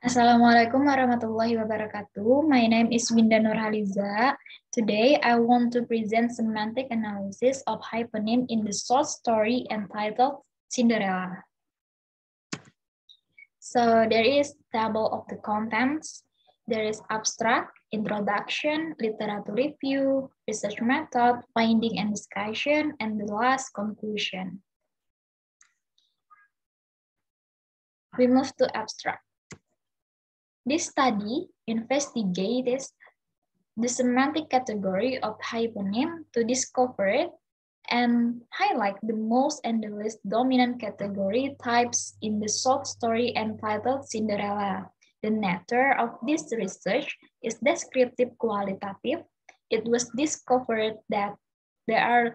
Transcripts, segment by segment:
Assalamualaikum warahmatullahi wabarakatuh. My name is Winda Nurhaliza. Today, I want to present semantic analysis of hyponym in the short story entitled Cinderella. So there is table of the contents. There is abstract, introduction, literature review, research method, finding and discussion, and the last conclusion. We move to abstract. This study investigates the semantic category of hyponym to discover it and highlight the most and the least dominant category types in the short story entitled Cinderella. The nature of this research is descriptive qualitative. It was discovered that there are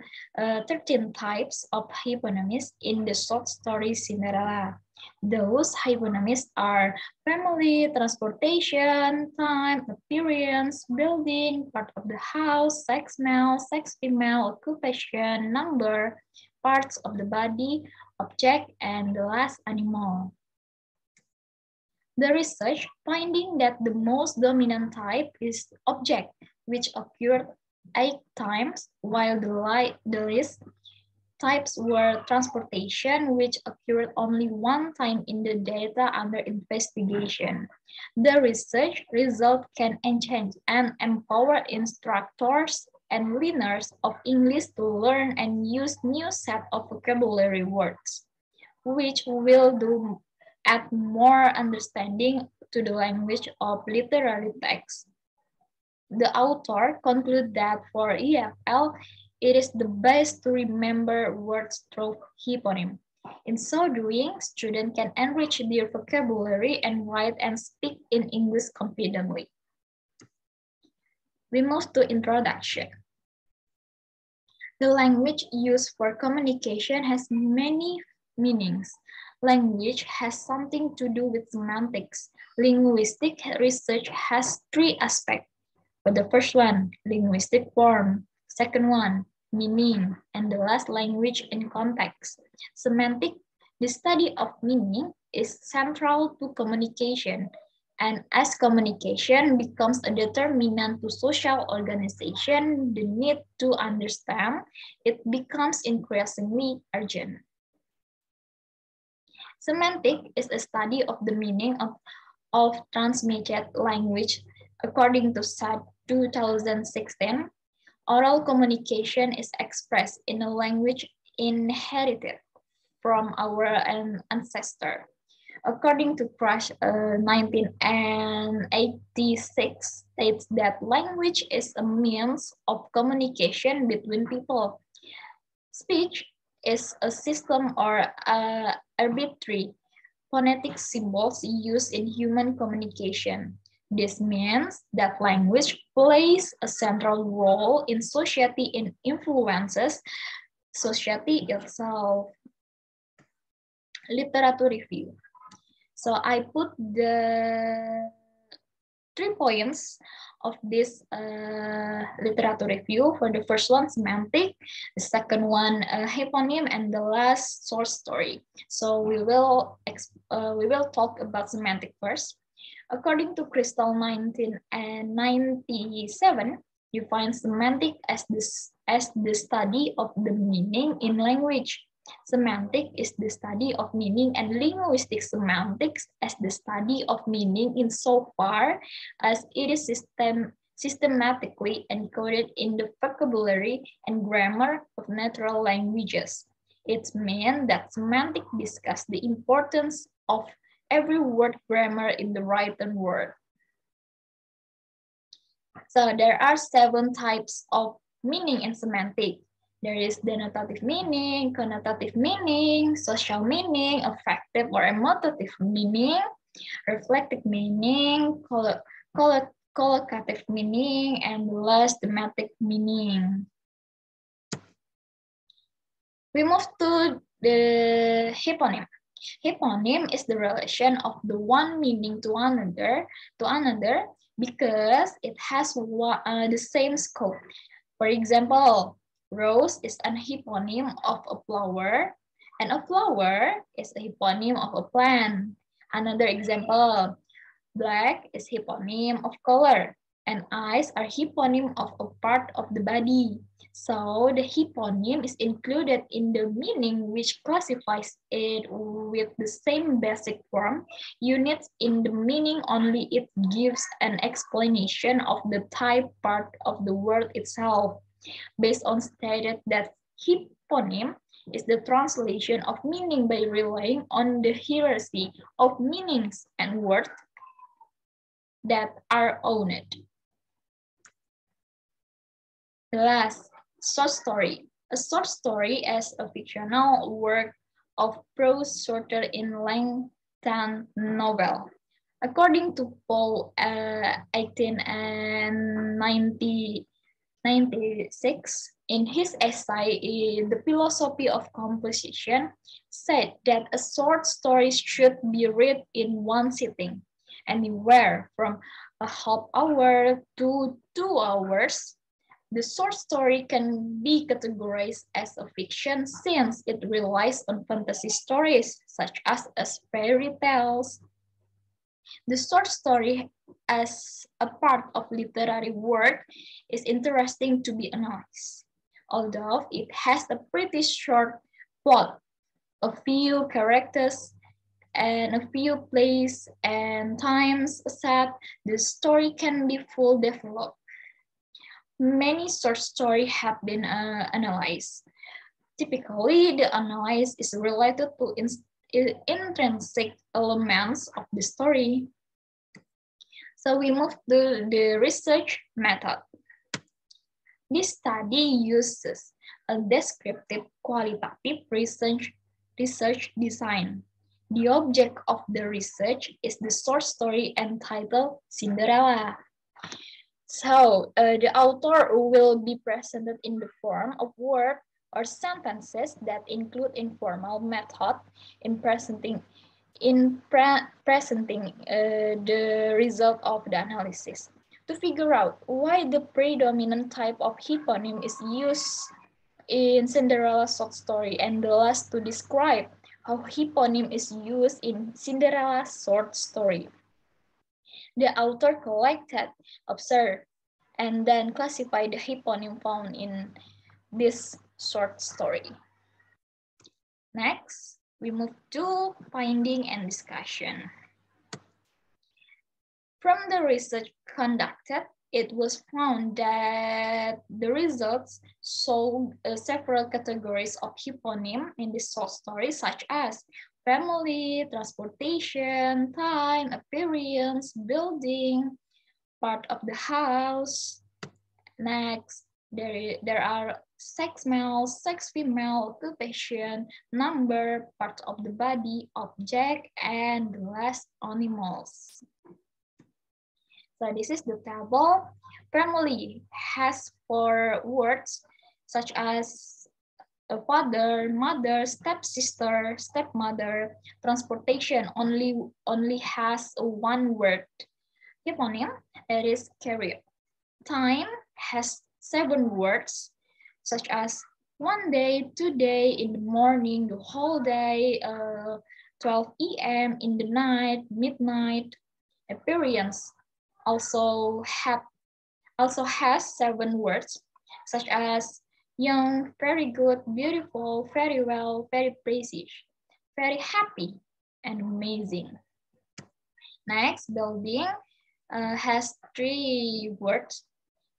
13 types of hyponyms in the short story Cinderella. Those hyponyms are family, transportation, time, appearance, building, part of the house, sex male, sex female, occupation, number, parts of the body, object, and the last animal. The research finding that the most dominant type is object, which occurred 8 times, while the least types were transportation, which occurred only 1 time in the data under investigation. The research result can enhance and empower instructors and learners of English to learn and use new set of vocabulary words, which will add more understanding to the language of literary text. The author concludes that for EFL, it is the best to remember words through hyponym. In so doing, students can enrich their vocabulary and write and speak in English confidently. We move to introduction. The language used for communication has many meanings. Language has something to do with semantics. Linguistic research has 3 aspects. For the first one, linguistic form. Second one, meaning, and the last, language in context. Semantic, the study of meaning, is central to communication, and as communication becomes a determinant to social organization, the need to understand it becomes increasingly urgent. Semantic is a study of the meaning of transmitted language. According to SAT 2016, oral communication is expressed in a language inherited from our ancestor. According to Crash 1986, states that language is a means of communication between people. Speech is a system or arbitrary phonetic symbols used in human communication. This means that language plays a central role in society and influences society itself. Literature review. So I put the 3 points of this literature review. For the first one, semantic, the second one, hyponym, and the last, short story. So we will talk about semantic first. According to Crystal 1997, you find semantic as the study of the meaning in language. Semantic is the study of meaning, and linguistic semantics as the study of meaning insofar as it is systematically encoded in the vocabulary and grammar of natural languages. It means that semantic discusses the importance of every word grammar in the written word. So there are 7 types of meaning in semantic. There is denotative meaning, connotative meaning, social meaning, affective or emotive meaning, reflective meaning, collocative meaning, and last, thematic meaning. We move to the hyponym. Hyponym is the relation of the one meaning to another because it has the same scope. For example, rose is an hyponym of a flower, And a flower is a hyponym of a plant. Another example, black is hyponym of color, and eyes are hyponym of a part of the body. So the hyponym is included in the meaning which classifies it with the same basic form units in the meaning, only it gives an explanation of the type part of the word itself, based on stated that hyponym is the translation of meaning by relying on the hierarchy of meanings and words that are owned. The last, short story. A short story is a fictional work of prose shorter in length than novel. According to Paul 1896, in his essay, The Philosophy of Composition, said that a short story should be read in one sitting, anywhere from a half hour to 2 hours. The short story can be categorized as a fiction since it relies on fantasy stories such as fairy tales. The short story as a part of literary work is interesting to be analyzed, although it has a pretty short plot, a few characters, and a few places and times set, the story can be fully developed. Many short stories have been analyzed. Typically, the analysis is related to intrinsic elements of the story. So we move to the research method. This study uses a descriptive qualitative research design. The object of the research is the short story entitled Cinderella. So the author will be presented in the form of words or sentences that include informal method in presenting the result of the analysis. To figure out why the predominant type of hyponym is used in Cinderella short story, and the last to describe how hyponym is used in Cinderella short story. The author collected, observed, and then classified the hyponym found in this short story. Next, we move to finding and discussion. From the research conducted, it was found that the results showed several categories of hyponym in this short story, such as family, transportation, time, appearance, building, part of the house. Next, there are sex male, sex female, occupation, number, part of the body, object, and the last animals. So this is the table. Family has 4 words such as a father, mother, stepsister, stepmother. Transportation only has 1 word. Hyponym, it is carrier. Time has 7 words such as 1 day, 2 day, in the morning, the whole day, 12 p.m., in the night, midnight. Appearance also has 7 words such as young, very good, beautiful, very well, very precious, very happy, and amazing. Next, building has 3 words.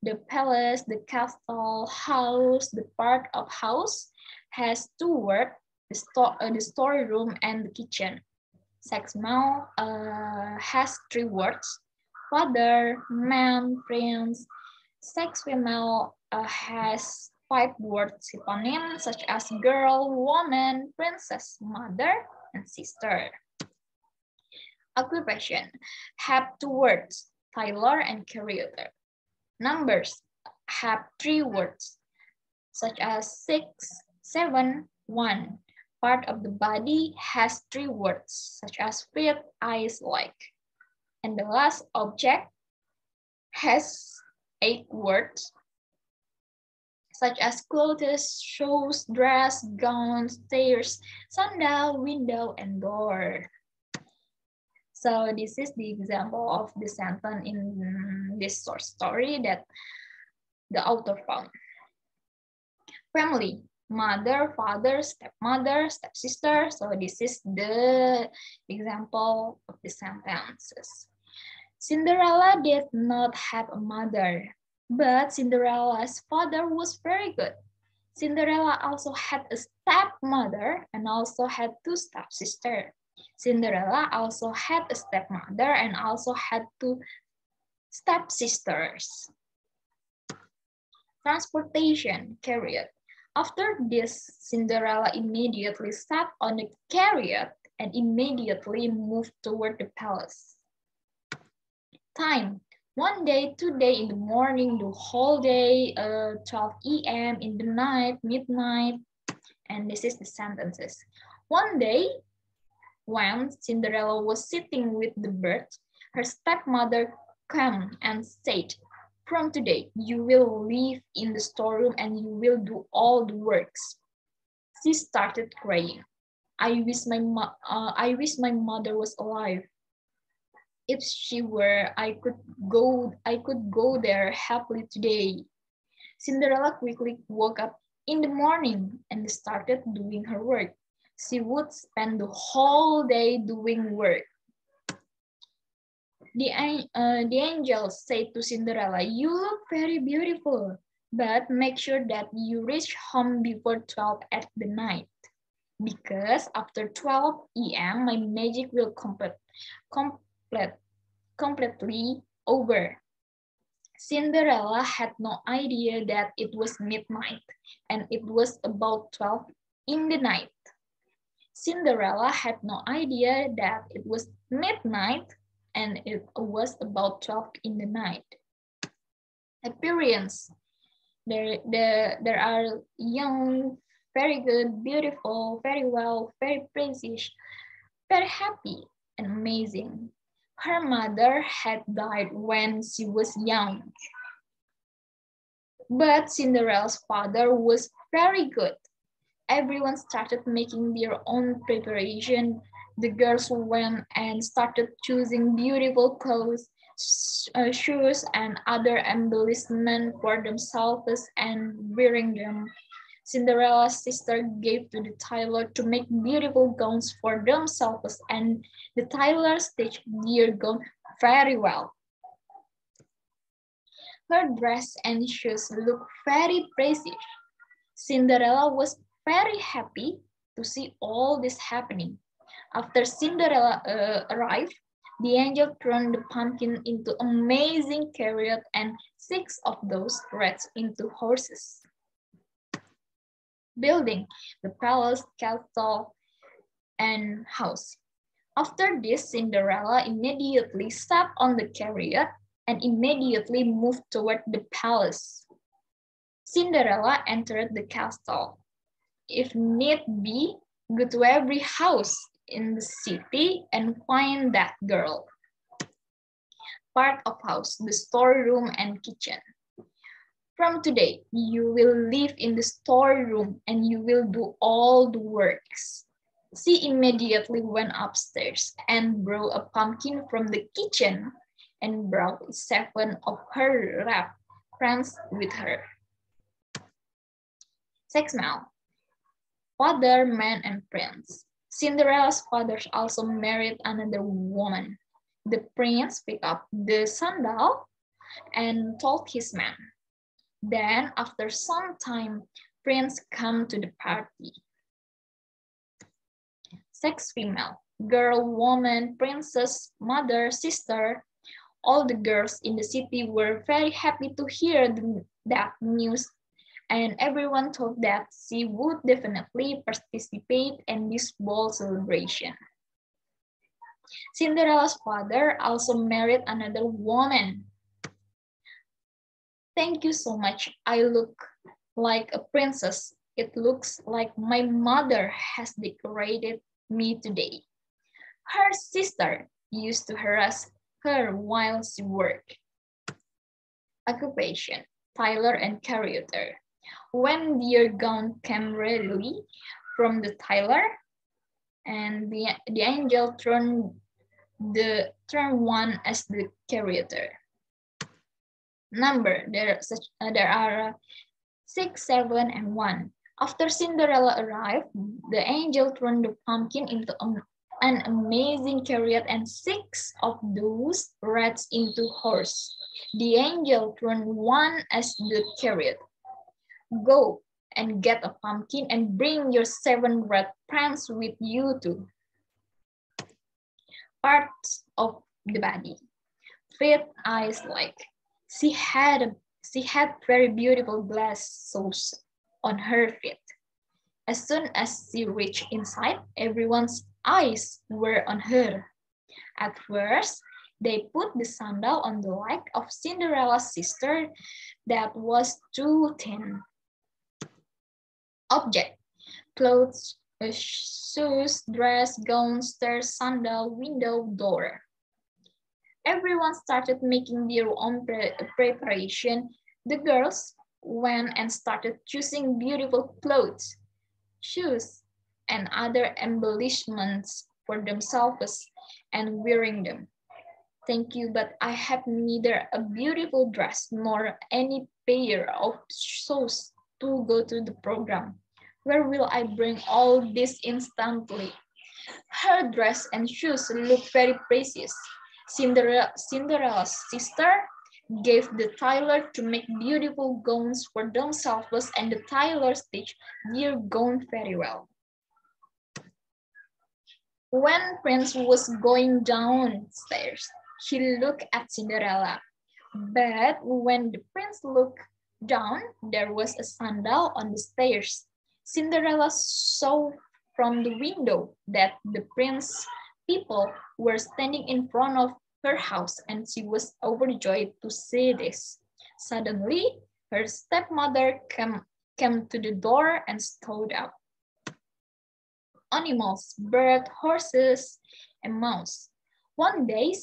The palace, the castle, house, the part of house has 2 words, the storeroom and the kitchen. Sex male has 3 words, father, man, prince. Sex female has 5 words synonyms such as girl, woman, princess, mother, and sister. Occupation have 2 words, tailor and carrier. Numbers have 3 words, such as 6, 7, 1. Part of the body has 3 words, such as feet, eyes, leg. And the last object has 8 words, such as clothes, shoes, dress, gown, stairs, sandal, window, and door. So this is the example of the sentence in this short story that the author found. Family, mother, father, stepmother, stepsister. So this is the example of the sentences. Cinderella did not have a mother, but Cinderella's father was very good. Cinderella also had a stepmother and also had two stepsisters. Cinderella also had a stepmother and also had two stepsisters. Transportation, chariot. After this, Cinderella immediately sat on the chariot and immediately moved toward the palace. Time. One day, 2 days in the morning, the whole day, 12 a.m. in the night, midnight, and this is the sentences. One day, when Cinderella was sitting with the birds, her stepmother came and said, "From today, you will live in the storeroom and you will do all the works." She started crying. I wish my mother was alive. If she were, I could go there happily today. Cinderella quickly woke up in the morning and started doing her work. She would spend the whole day doing work. The angel said to Cinderella, "You look very beautiful, but make sure that you reach home before 12 at the night, because after 12 a.m. my magic will completely over." Cinderella had no idea that it was midnight and it was about 12 in the night. Cinderella had no idea that it was midnight and it was about 12 in the night. Appearance. There are young, very good, beautiful, very well, very pretty, very happy, and amazing. Her mother had died when she was young. But Cinderella's father was very good. Everyone started making their own preparation. The girls went and started choosing beautiful clothes, shoes, and other embellishments for themselves and wearing them. Cinderella's sister gave to the tailor to make beautiful gowns for themselves, and the tailor stitched their gown very well. Her dress and shoes looked very pretty. Cinderella was very happy to see all this happening. After Cinderella arrived, the angel turned the pumpkin into an amazing chariot and 6 of those rats into horses. Building the palace, castle, and house. After this, Cinderella immediately sat on the chariot and immediately moved toward the palace. Cinderella entered the castle. If need be, go to every house in the city and find that girl. Part of house, the storeroom and kitchen. From today, you will live in the storeroom and you will do all the works. She immediately went upstairs and brought a pumpkin from the kitchen and brought 7 of her friends with her. Sex Mal. Father, man, and prince. Cinderella's father also married another woman. The prince picked up the sandal and told his man. Then, after some time, prince came to the party. Sex female. Girl, woman, princess, mother, sister. All the girls in the city were very happy to hear that news, and everyone thought that she would definitely participate in this ball celebration. Cinderella's father also married another woman. "Thank you so much. I look like a princess. It looks like my mother has decorated me today." Her sister used to harass her while she worked. Occupation, tailor and carrier. When their gown came readily from the tailor, and the angel turned one as the creator. Number there are 6, 7, and 1. After Cinderella arrived, the angel turned the pumpkin into an amazing chariot and 6 of those rats into horse. The angel turned one as the chariot. Go and get a pumpkin and bring your 7 red friends with you too. Parts of the body. Feet, eyes, leg. She had very beautiful glass soles on her feet. As soon as she reached inside, everyone's eyes were on her. At first, they put the sandal on the leg of Cinderella's sister that was too thin. Object: clothes, shoes, dress, gown, stairs, sandal, window, door. Everyone started making their own preparation. The girls went and started choosing beautiful clothes, shoes, and other embellishments for themselves and wearing them. Thank you, but I have neither a beautiful dress nor any pair of shoes to go to the program. Where will I bring all this instantly? Her dress and shoes look very precious. Cinderella's sister gave the tailor to make beautiful gowns for themselves, and the tailor stitched their gown very well. When Prince was going downstairs, he looked at Cinderella. But when the prince looked down, there was a sandal on the stairs. Cinderella saw from the window that the prince's people were standing in front of her house, and she was overjoyed to see this. Suddenly, her stepmother came to the door and stood up. Animals, bird, horses, and mouse. One day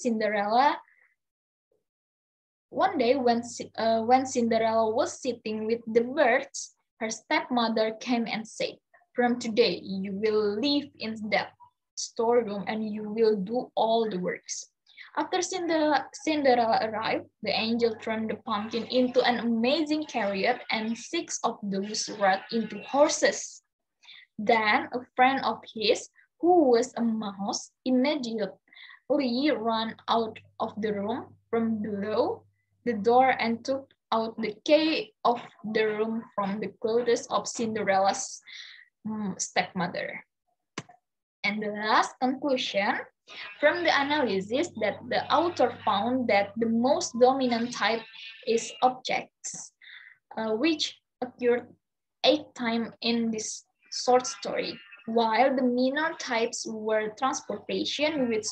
when Cinderella was sitting with the birds, her stepmother came and said, "From today, you will live in that storeroom and you will do all the works." After Cinderella arrived, the angel turned the pumpkin into an amazing chariot and 6 of those rode into horses. Then a friend of his, who was a mouse, immediately ran out of the room from below the door and took out the key of the room from the clothes of Cinderella's stepmother. And the last conclusion, from the analysis that the author found that the most dominant type is objects, which occurred 8 times in this short story, while the minor types were transportation, which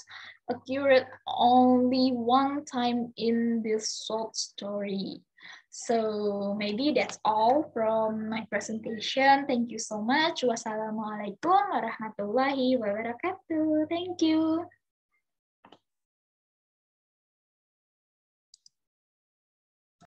occurred only 1 time in this short story. So maybe that's all from my presentation. Thank you so much. Wassalamualaikum warahmatullahi wabarakatuh. Thank you.